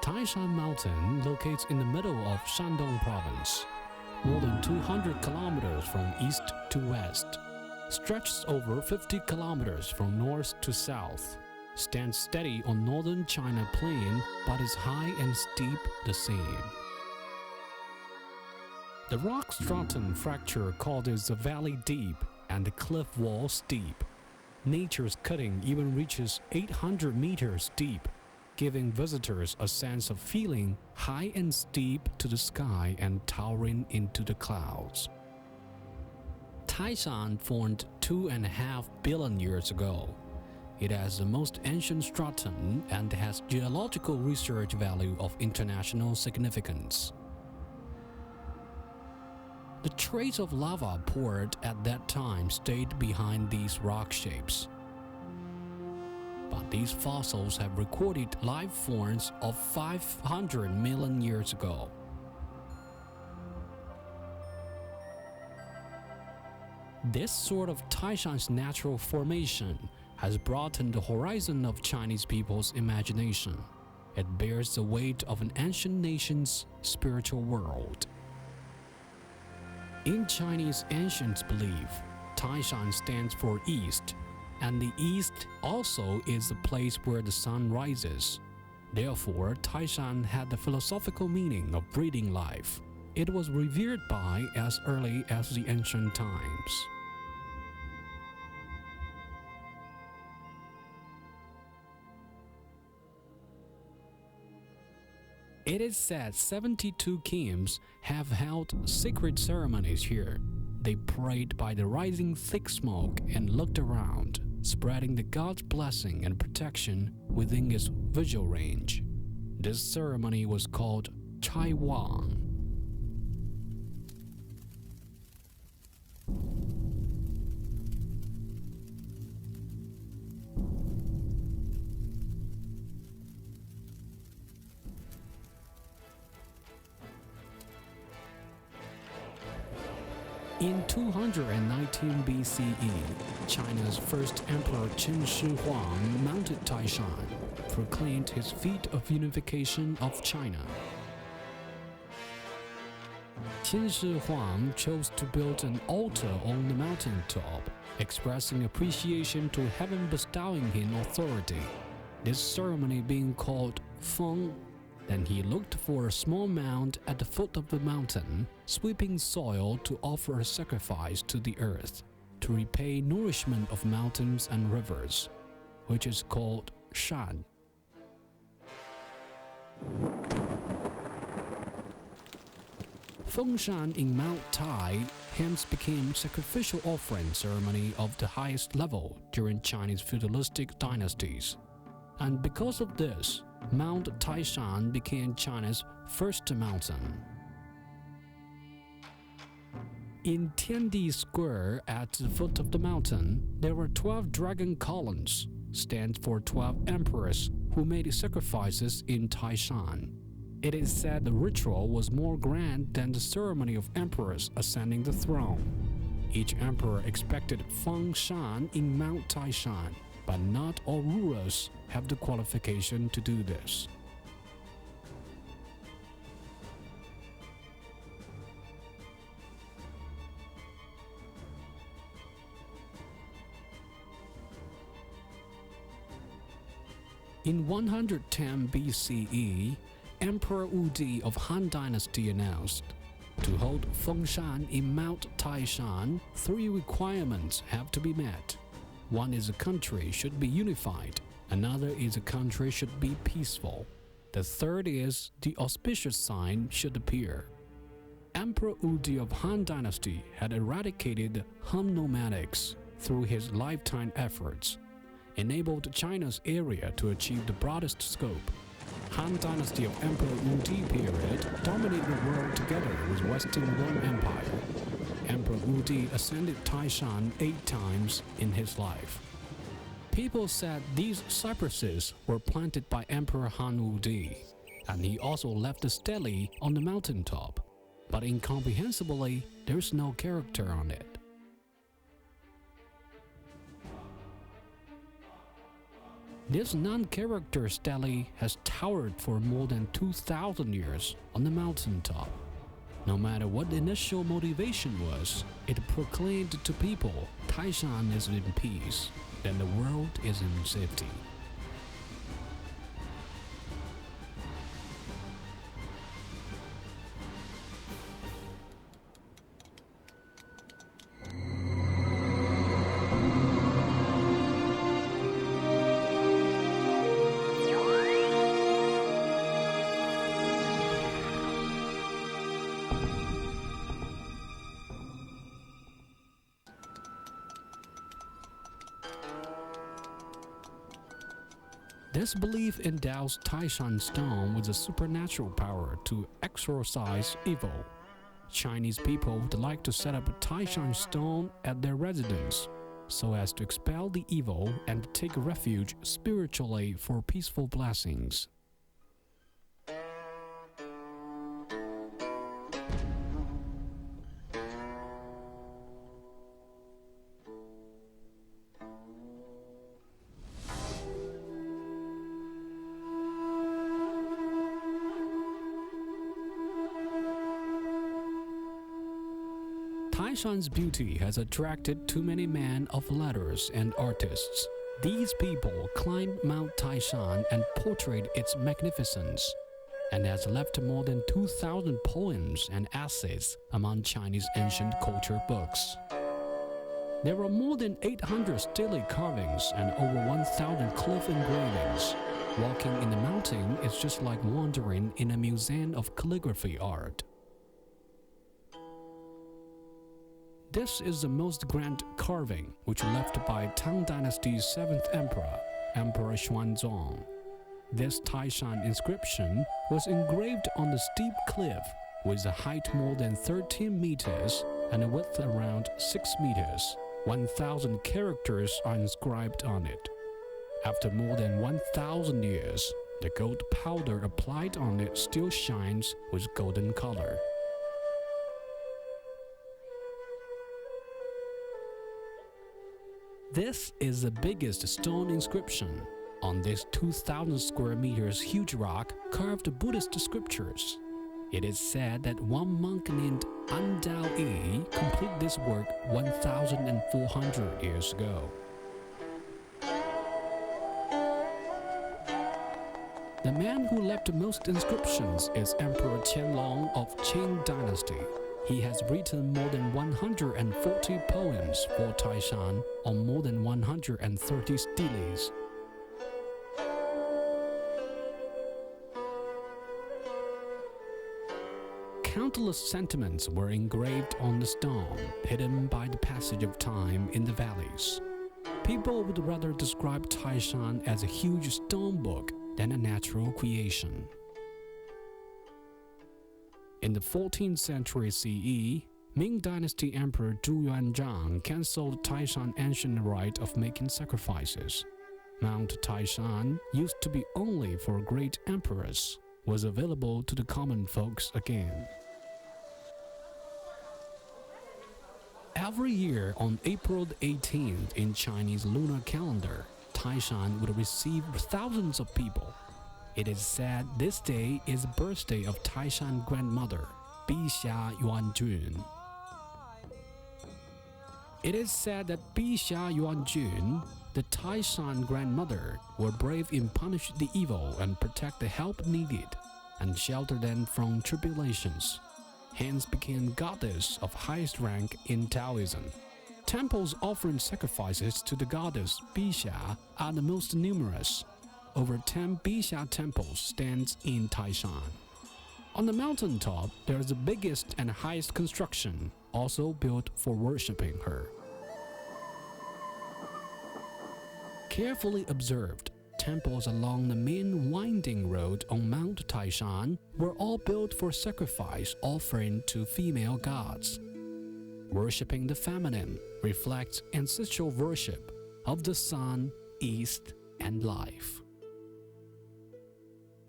Taishan Mountain locates in the middle of Shandong Province, more than 200 kilometers from east to west, stretches over 50 kilometers from north to south, stands steady on northern China Plain but is high and steep the same. The rock stratum fracture causes the valley deep and the cliff wall steep. Nature's cutting even reaches 800 meters deep, giving visitors a sense of feeling high and steep to the sky and towering into the clouds. Taishan formed 2.5 billion years ago. It has the most ancient stratum and has geological research value of international significance. The trace of lava poured at that time stayed behind these rock shapes. But these fossils have recorded life forms of 500 million years ago. This sort of Taishan's natural formation has broadened the horizon of Chinese people's imagination. It bears the weight of an ancient nation's spiritual world. In Chinese ancient belief, Taishan stands for east, and the east also is the place where the sun rises. Therefore, Taishan had the philosophical meaning of breathing life. It was revered by as early as the ancient times. It is said 72 kings have held sacred ceremonies here. They prayed by the rising thick smoke and looked around, spreading the god's blessing and protection within its visual range. This ceremony was called Chai Wang. In 219 BCE, China's first emperor Qin Shi Huang mounted Taishan, proclaimed his feat of unification of China. Qin Shi Huang chose to build an altar on the mountaintop, expressing appreciation to heaven bestowing him authority. This ceremony being called Feng. Then he looked for a small mound at the foot of the mountain, sweeping soil to offer a sacrifice to the earth, to repay nourishment of mountains and rivers, which is called Shan. Fengshan in Mount Tai hence became sacrificial offering ceremony of the highest level during Chinese feudalistic dynasties. And because of this, Mount Taishan became China's first mountain. In Tiandi Square at the foot of the mountain, there were 12 dragon columns, stands for 12 emperors who made sacrifices in Taishan. It is said the ritual was more grand than the ceremony of emperors ascending the throne. Each emperor expected Fengshan in Mount Taishan, but not all rulers have the qualification to do this. In 110 BCE, Emperor Wudi of Han Dynasty announced, to hold Fengshan in Mount Taishan, 3 requirements have to be met. One is a country should be unified, another is a country should be peaceful. The third is the auspicious sign should appear. Emperor Wudi of Han Dynasty had eradicated Han nomadics through his lifetime efforts, enabled China's area to achieve the broadest scope. Han Dynasty of Emperor Wudi period dominated the world together with Western Rome Empire. Emperor Wudi ascended Taishan 8 times in his life. People said these cypresses were planted by Emperor Han Wudi, and he also left a stele on the mountaintop, but incomprehensibly there's no character on it. This non-character stele has towered for more than 2,000 years on the mountaintop. No matter what the initial motivation was, it proclaimed to people Taishan is in peace, and the world is in safety. This belief endows Taishan stone with a supernatural power to exorcise evil. Chinese people would like to set up a Taishan stone at their residence so as to expel the evil and take refuge spiritually for peaceful blessings. Taishan's beauty has attracted too many men of letters and artists. These people climbed Mount Taishan and portrayed its magnificence, and has left more than 2,000 poems and essays among Chinese ancient culture books. There are more than 800 stele carvings and over 1,000 cliff engravings. Walking in the mountain is just like wandering in a museum of calligraphy art. This is the most grand carving which left by Tang Dynasty's 7th emperor, Emperor Xuanzong. This Taishan inscription was engraved on a steep cliff with a height more than 13 meters and a width around 6 meters. 1,000 characters are inscribed on it. After more than 1,000 years, the gold powder applied on it still shines with golden color. This is the biggest stone inscription. On this 2,000 square meters huge rock carved Buddhist scriptures. It is said that one monk named An Dao Yi completed this work 1,400 years ago. The man who left most inscriptions is Emperor Qianlong of Qing Dynasty. He has written more than 140 poems for Taishan on more than 130 steles. Countless sentiments were engraved on the stone, hidden by the passage of time in the valleys. People would rather describe Taishan as a huge stone book than a natural creation. In the 14th century CE, Ming Dynasty Emperor Zhu Yuanzhang cancelled Taishan's ancient rite of making sacrifices. Mount Taishan, used to be only for great emperors, was available to the common folks again. Every year on April 18th in Chinese lunar calendar, Taishan would receive thousands of people. It is said this day is the birthday of Taishan grandmother, Bixia Yuanjun. It is said that Bixia Yuanjun, the Taishan grandmother, will brave in punish the evil and protect the help needed, and shelter them from tribulations. Hence became goddess of highest rank in Taoism. Temples offering sacrifices to the goddess Bixia are the most numerous. Over 10 Bixia temples stands in Taishan. On the mountaintop, there is the biggest and highest construction, also built for worshipping her. Carefully observed, temples along the main winding road on Mount Taishan were all built for sacrifice offering to female gods. Worshipping the feminine reflects ancestral worship of the sun, east, and life.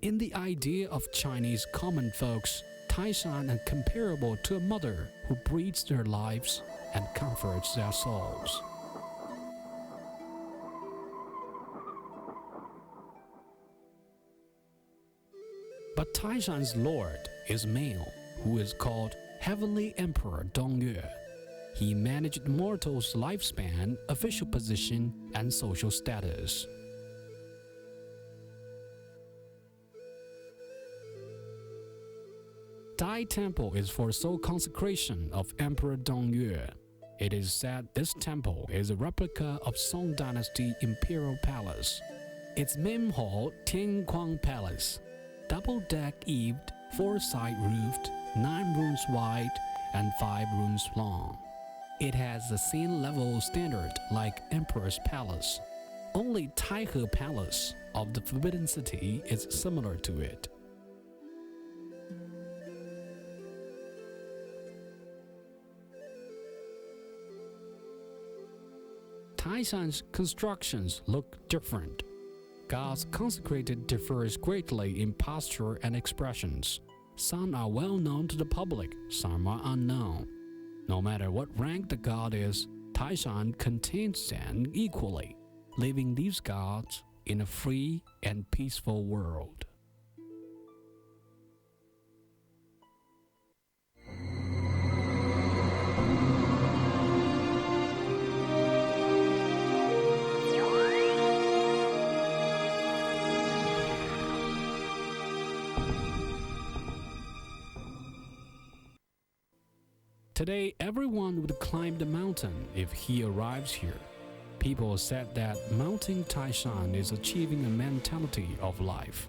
In the idea of Chinese common folks, Taishan is comparable to a mother who breathes their lives and comforts their souls. But Taishan's lord is male, who is called Heavenly Emperor Dongyue. He managed mortals' lifespan, official position, and social status. Dai Temple is for sole consecration of Emperor Dongyue. It is said this temple is a replica of Song Dynasty Imperial Palace. Its main hall, Tiankuang Palace, double-deck-eaved, 4-side roofed, 9 rooms wide, and 5 rooms long. It has the same level standard like Emperor's Palace. Only Taihe Palace of the Forbidden City is similar to it. Taishan's constructions look different. Gods consecrated differs greatly in posture and expressions. Some are well known to the public, some are unknown. No matter what rank the god is, Taishan contains them equally, leaving these gods in a free and peaceful world. Today, everyone would climb the mountain if he arrives here. People said that mounting Taishan is achieving a mentality of life.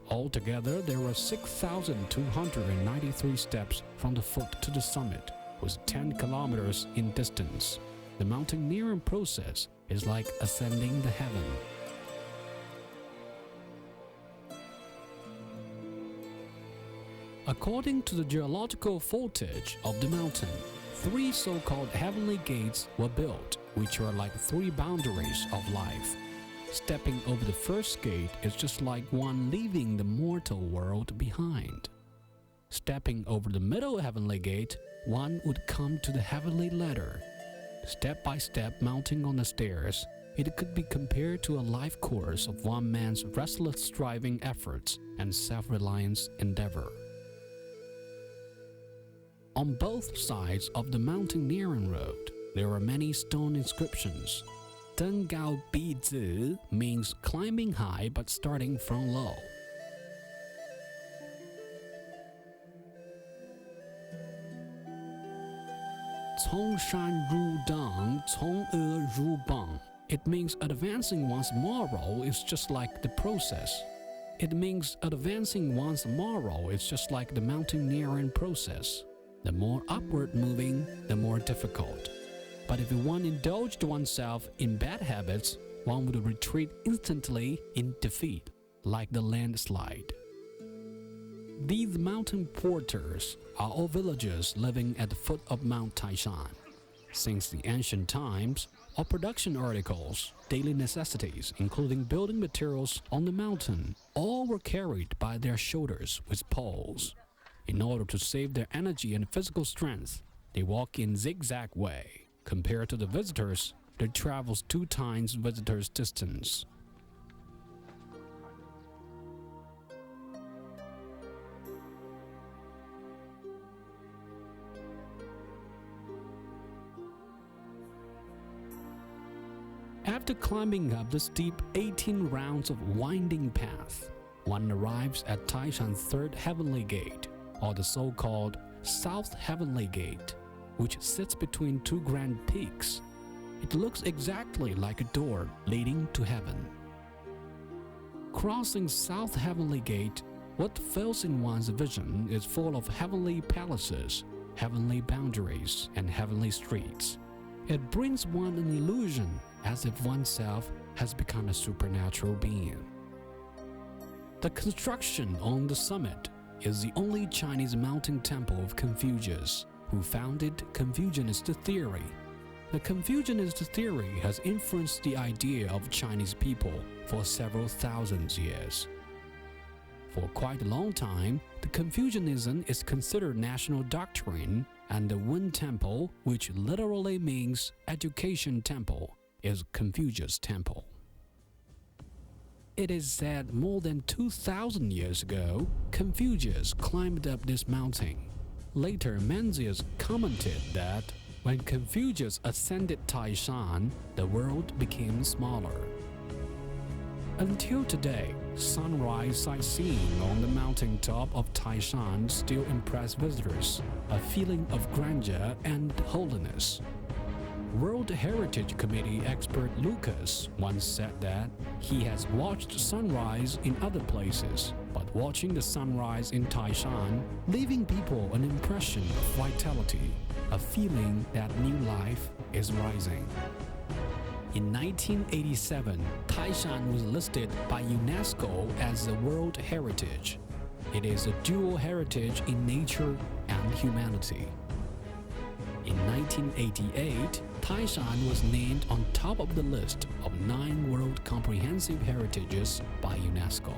Altogether, there are 6,293 steps from the foot to the summit, with 10 kilometers in distance. The mountaineering process is like ascending the heaven. According to the geological voltage of the mountain, 3 so-called heavenly gates were built, which are like 3 boundaries of life. Stepping over the first gate is just like one leaving the mortal world behind. Stepping over the middle heavenly gate, one would come to the heavenly ladder. Step by step mounting on the stairs, it could be compared to a life course of one man's restless striving efforts and self-reliance endeavor. On both sides of the mountaineering road, there are many stone inscriptions. Dengao Bizi means climbing high but starting from low. Congshan Ru Dang, Cong Ru Bang. It means advancing one's moral is just like the process. It means advancing one's moral is just like the mountaineering process. The more upward moving, the more difficult. But if one indulged oneself in bad habits, one would retreat instantly in defeat, like the landslide. These mountain porters are all villagers living at the foot of Mount Taishan. Since the ancient times, all production articles, daily necessities, including building materials on the mountain, all were carried by their shoulders with poles. In order to save their energy and physical strength, they walk in zigzag way. Compared to the visitors, they travel 2 times visitors' distance. After climbing up the steep 18 rounds of winding path, one arrives at Taishan's 3rd heavenly gate, or the so-called South Heavenly Gate, which sits between 2 grand peaks. It looks exactly like a door leading to heaven. Crossing South Heavenly Gate, what fills in one's vision is full of heavenly palaces, heavenly boundaries, and heavenly streets. It brings one an illusion as if oneself has become a supernatural being. The construction on the summit is the only Chinese mountain temple of Confucius, who founded Confucianist theory. The Confucianist theory has influenced the idea of Chinese people for several thousand years. For quite a long time, the Confucianism is considered national doctrine, and the Wen Temple, which literally means education temple, is Confucius Temple. It is said more than 2,000 years ago, Confucius climbed up this mountain. Later, Mencius commented that when Confucius ascended Taishan, the world became smaller. Until today, sunrise sightseeing on the mountaintop of Taishan still impress visitors, a feeling of grandeur and holiness. World Heritage Committee expert Lucas once said that he has watched sunrise in other places, but watching the sunrise in Taishan, leaving people an impression of vitality, a feeling that new life is rising. In 1987, Taishan was listed by UNESCO as a World Heritage. It is a dual heritage in nature and humanity. In 1988, Taishan was named on top of the list of 9 World Comprehensive Heritages by UNESCO.